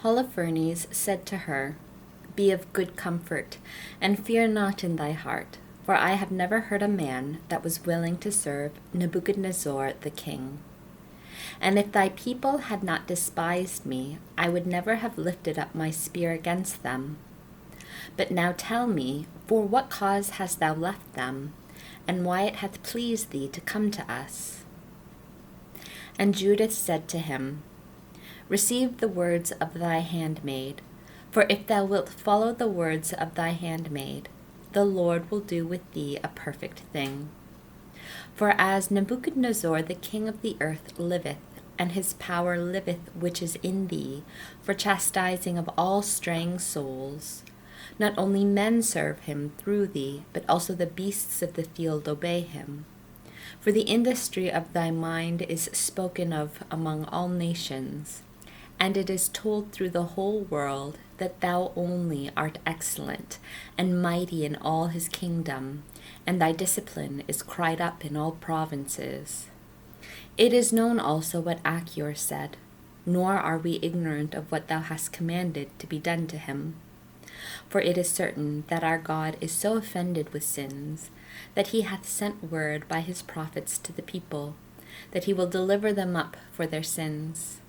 Holofernes said to her, "Be of good comfort, and fear not in thy heart, for I have never heard a man that was willing to serve Nebuchadnezzar the king. And if thy people had not despised me, I would never have lifted up my spear against them. But now tell me, for what cause hast thou left them, and why it hath pleased thee to come to us?" And Judith said to him, "Receive the words of thy handmaid, for if thou wilt follow the words of thy handmaid, the Lord will do with thee a perfect thing. For as Nebuchadnezzar the king of the earth liveth, and his power liveth which is in thee, for chastising of all straying souls, not only men serve him through thee, but also the beasts of the field obey him. For the industry of thy mind is spoken of among all nations, and it is told through the whole world that thou only art excellent and mighty in all his kingdom, and thy discipline is cried up in all provinces. It is known also what Ercole said, nor are we ignorant of what thou hast commanded to be done to him. For it is certain that our God is so offended with sins, that he hath sent word by his prophets to the people, that he will deliver them up for their sins.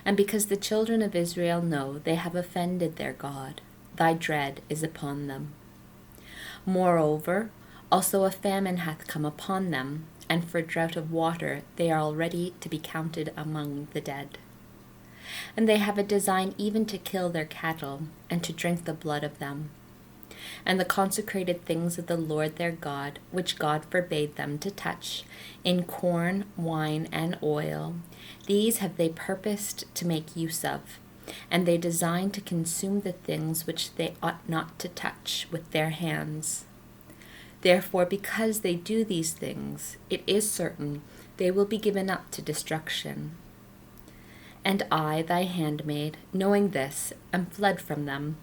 And because the children of Israel know they have offended their God, thy dread is upon them. Moreover, also a famine hath come upon them, and for drought of water they are already to be counted among the dead. And they have a design even to kill their cattle, and to drink the blood of them. And the consecrated things of the Lord their God, which God forbade them to touch, in corn, wine, and oil, these have they purposed to make use of, and they design to consume the things which they ought not to touch with their hands. Therefore, because they do these things, it is certain they will be given up to destruction. And I, thy handmaid, knowing this, am fled from them,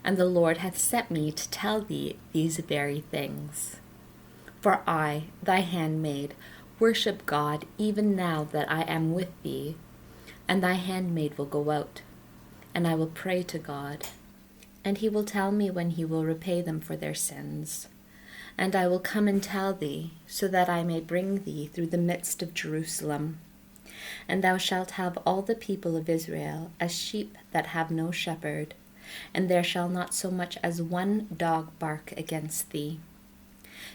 and the Lord hath sent me to tell thee these very things. For I, thy handmaid, worship God even now that I am with thee, and thy handmaid will go out, and I will pray to God, and he will tell me when he will repay them for their sins. And I will come and tell thee, so that I may bring thee through the midst of Jerusalem. And thou shalt have all the people of Israel as sheep that have no shepherd, and there shall not so much as one dog bark against thee.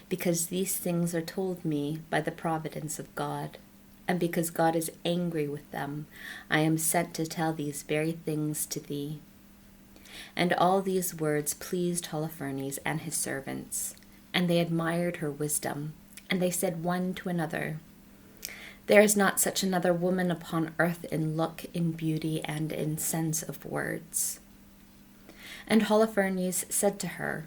Because these things are told me by the providence of God, and because God is angry with them, I am sent to tell these very things to thee." And all these words pleased Holofernes and his servants, and they admired her wisdom, and they said one to another, "There is not such another woman upon earth in look, in beauty, and in sense of words." And Holofernes said to her,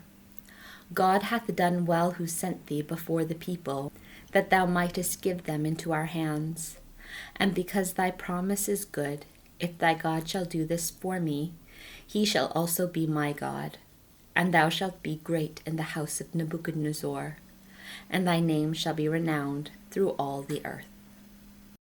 "God hath done well who sent thee before the people, that thou mightest give them into our hands. And because thy promise is good, if thy God shall do this for me, he shall also be my God. And thou shalt be great in the house of Nebuchadnezzar, and thy name shall be renowned through all the earth."